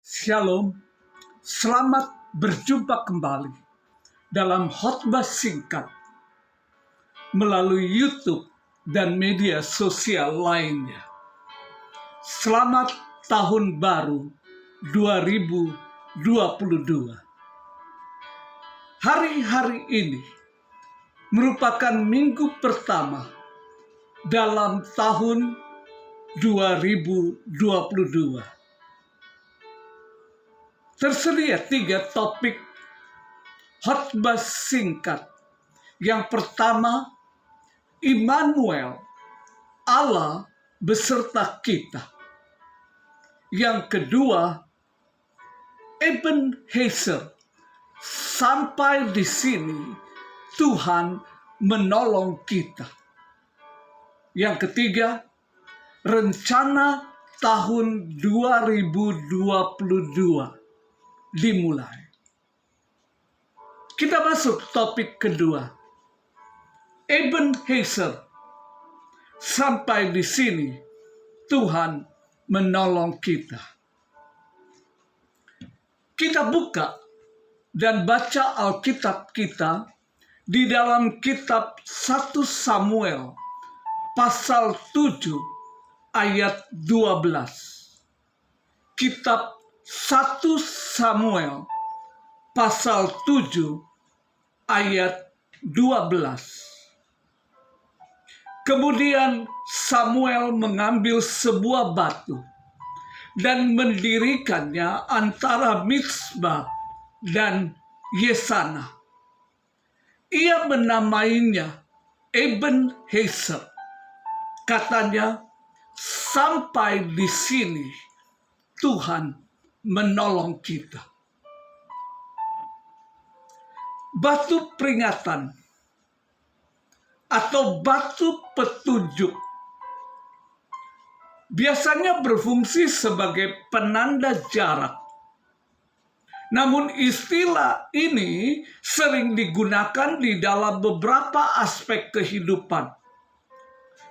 Shalom, selamat berjumpa kembali dalam khotbah singkat melalui YouTube dan media sosial lainnya. Selamat Tahun Baru 2022. Hari-hari ini merupakan minggu pertama dalam tahun 2022. Tersedia 3 topik khotbah singkat. Yang pertama, Immanuel, Allah beserta kita. Yang kedua, Ebenezer, sampai di sini Tuhan menolong kita. Yang ketiga, rencana tahun 2022 dimulai. Kita masuk topik kedua. Ebenezer, sampai di sini Tuhan menolong kita. Kita buka dan baca Alkitab kita di dalam kitab 1 Samuel pasal 7 ayat 12. Kitab 1 Samuel pasal 7 ayat 12. Kemudian Samuel mengambil sebuah batu dan mendirikannya antara Mizpah dan Yesana. Ia menamainya Ebenezer. Katanya, sampai di sini Tuhan menolong kita. Batu peringatan atau batu petunjuk biasanya berfungsi sebagai penanda jarak. Namun istilah ini sering digunakan di dalam beberapa aspek kehidupan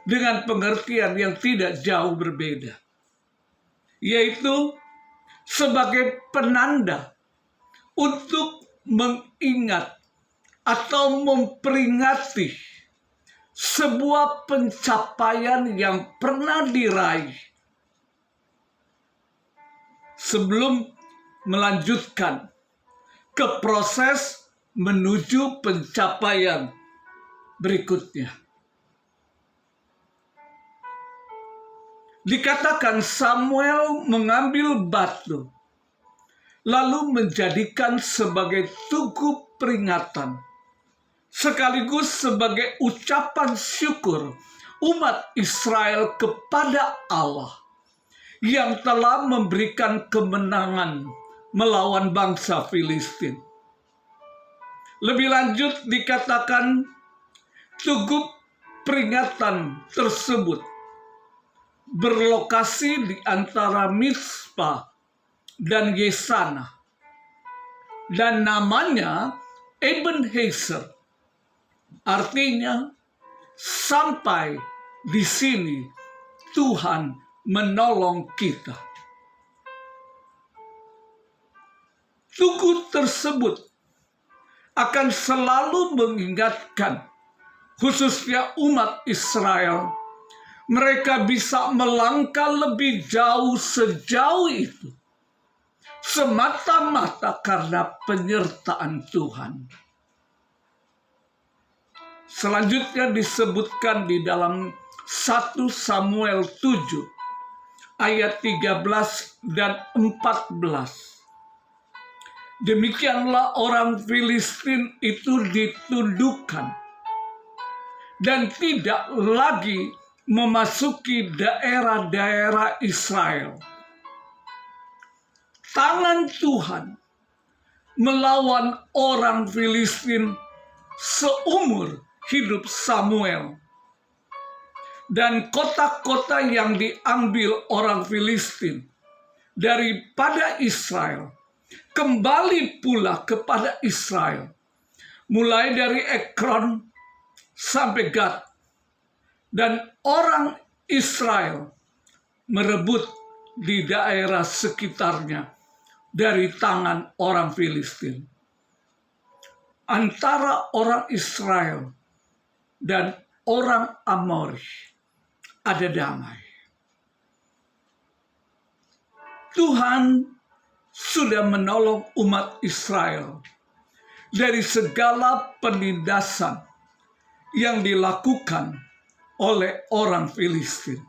dengan pengertian yang tidak jauh berbeda, yaitu sebagai penanda untuk mengingat atau memperingati sebuah pencapaian yang pernah diraih sebelum melanjutkan ke proses menuju pencapaian berikutnya. Dikatakan Samuel mengambil batu, lalu menjadikan sebagai tugu peringatan, sekaligus sebagai ucapan syukur umat Israel kepada Allah yang telah memberikan kemenangan melawan bangsa Filistin. Lebih lanjut dikatakan tugu peringatan tersebut berlokasi di antara Mizpah dan Yesana, dan namanya Ebenezer, artinya sampai di sini Tuhan menolong kita. Tugu tersebut akan selalu mengingatkan, khususnya umat Israel, mereka bisa melangkah lebih jauh sejauh itu semata-mata karena penyertaan Tuhan. Selanjutnya disebutkan di dalam 1 Samuel 7 ayat 13 dan 14. Demikianlah orang Filistin itu ditundukkan dan tidak lagi memasuki daerah-daerah Israel. Tangan Tuhan melawan orang Filistin seumur hidup Samuel. Dan kota-kota yang diambil orang Filistin daripada Israel kembali pula kepada Israel. Mulai dari Ekron sampai Gad. Dan orang Israel merebut di daerah sekitarnya dari tangan orang Filistin. Antara orang Israel dan orang Amori ada damai. Tuhan sudah menolong umat Israel dari segala penindasan yang dilakukan oleh orang Filistin.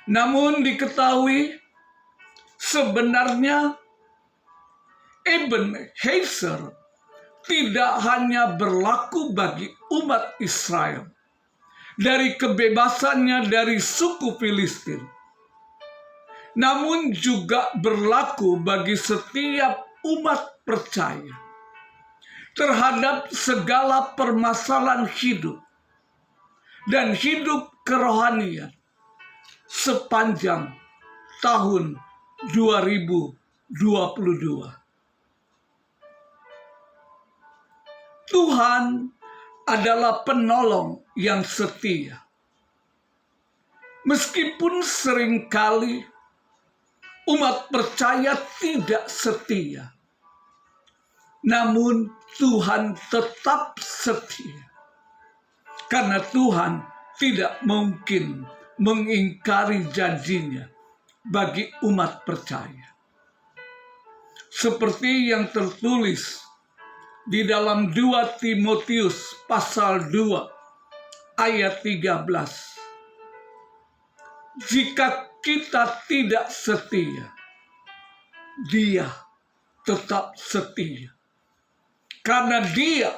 Namun diketahui sebenarnya Ebenezer tidak hanya berlaku bagi umat Israel dari kebebasannya dari suku Filistin, namun juga berlaku bagi setiap umat percaya terhadap segala permasalahan hidup dan hidup kerohanian sepanjang tahun 2022. Tuhan adalah penolong yang setia. Meskipun seringkali umat percaya tidak setia, namun Tuhan tetap setia. Karena Tuhan tidak mungkin mengingkari janjinya bagi umat percaya. Seperti yang tertulis di dalam 2 Timotius pasal 2 ayat 13. Jika kita tidak setia, Dia tetap setia. Karena Dia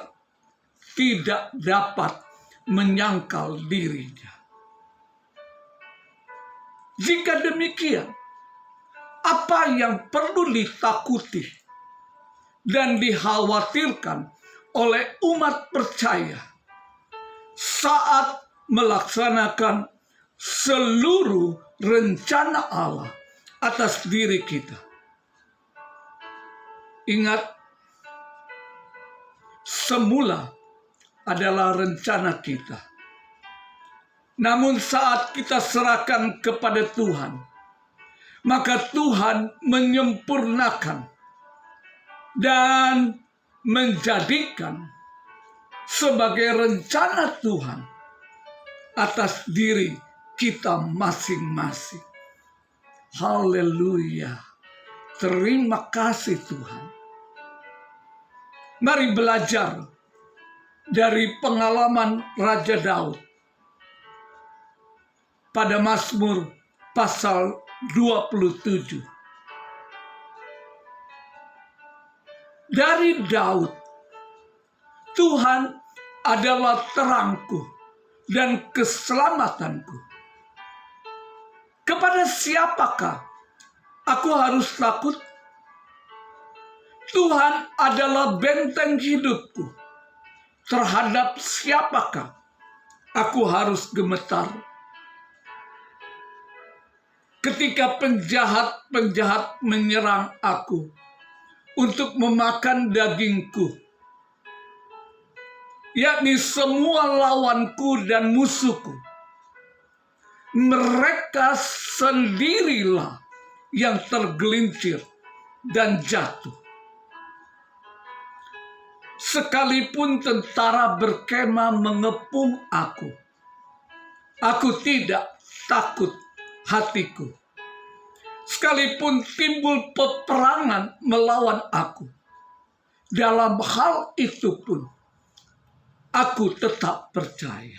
tidak dapat menyangkal dirinya. Jika demikian, apa yang perlu ditakuti dan dikhawatirkan oleh umat percaya saat melaksanakan seluruh rencana Allah atas diri kita? Ingat, semula adalah rencana kita. Namun saat kita serahkan kepada Tuhan, maka Tuhan menyempurnakan dan menjadikan sebagai rencana Tuhan atas diri kita masing-masing. Haleluya. Terima kasih Tuhan. Mari belajar dari pengalaman Raja Daud pada Mazmur pasal 27. Dari Daud, Tuhan adalah terangku dan keselamatanku. Kepada siapakah aku harus takut? Tuhan adalah benteng hidupku. Terhadap siapakah aku harus gemetar? Ketika penjahat-penjahat menyerang aku untuk memakan dagingku, yakni semua lawanku dan musuhku, mereka sendirilah yang tergelincir dan jatuh. Sekalipun tentara berkemah mengepung aku tidak takut hatiku. Sekalipun timbul peperangan melawan aku, dalam hal itu pun aku tetap percaya.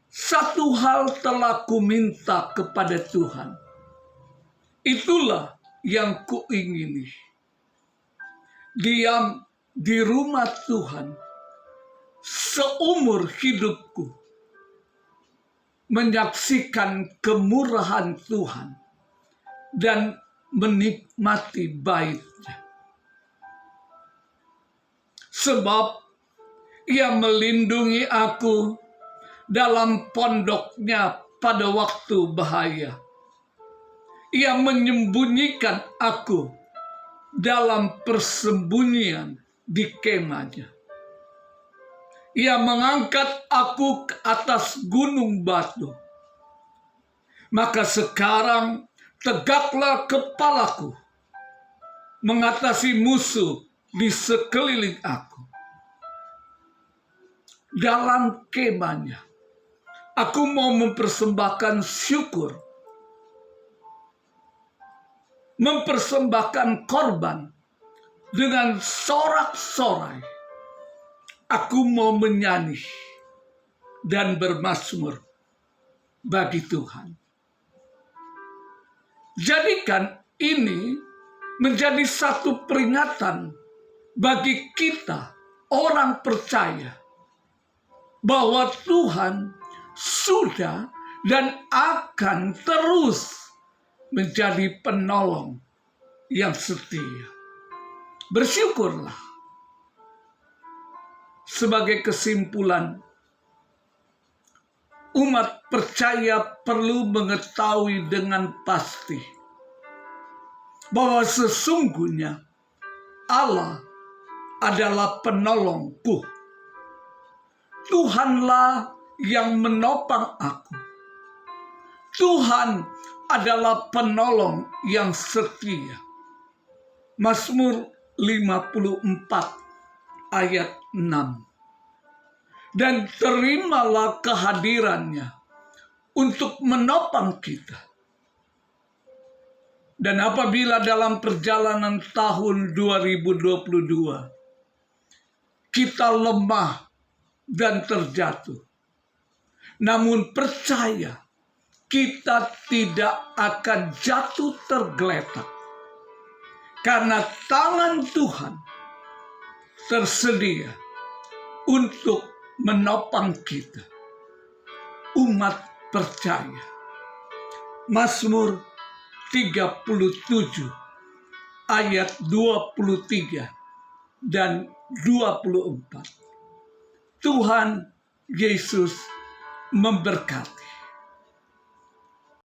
Satu hal telah kuminta kepada Tuhan, itulah yang kuingini: diam di rumah Tuhan seumur hidupku, menyaksikan kemurahan Tuhan dan menikmati bait-Nya. Sebab Ia melindungi aku dalam pondok-Nya pada waktu bahaya. Ia menyembunyikan aku dalam persembunyian di kemah-Nya. Ia mengangkat aku ke atas gunung batu. Maka sekarang tegaklah kepalaku mengatasi musuh di sekeliling aku. Dalam kemahnya, aku mau mempersembahkan syukur, mempersembahkan korban dengan sorak-sorai. Aku mau menyanyi dan bermazmur bagi Tuhan. Jadikan ini menjadi satu peringatan bagi kita orang percaya bahwa Tuhan sudah dan akan terus menjadi penolong yang setia. Bersyukurlah. Sebagai kesimpulan, umat percaya perlu mengetahui dengan pasti bahwa sesungguhnya Allah adalah penolongku. Tuhanlah yang menopang aku. Tuhan adalah penolong yang setia. Mazmur 54 ayat 6. Dan terimalah kehadirannya untuk menopang kita. Dan apabila dalam perjalanan tahun 2022 kita lemah dan terjatuh, namun percaya kita tidak akan jatuh tergeletak, karena tangan Tuhan tersedia untuk menopang kita, umat percaya. Mazmur 37 ayat 23 dan 24. Tuhan Yesus memberkati.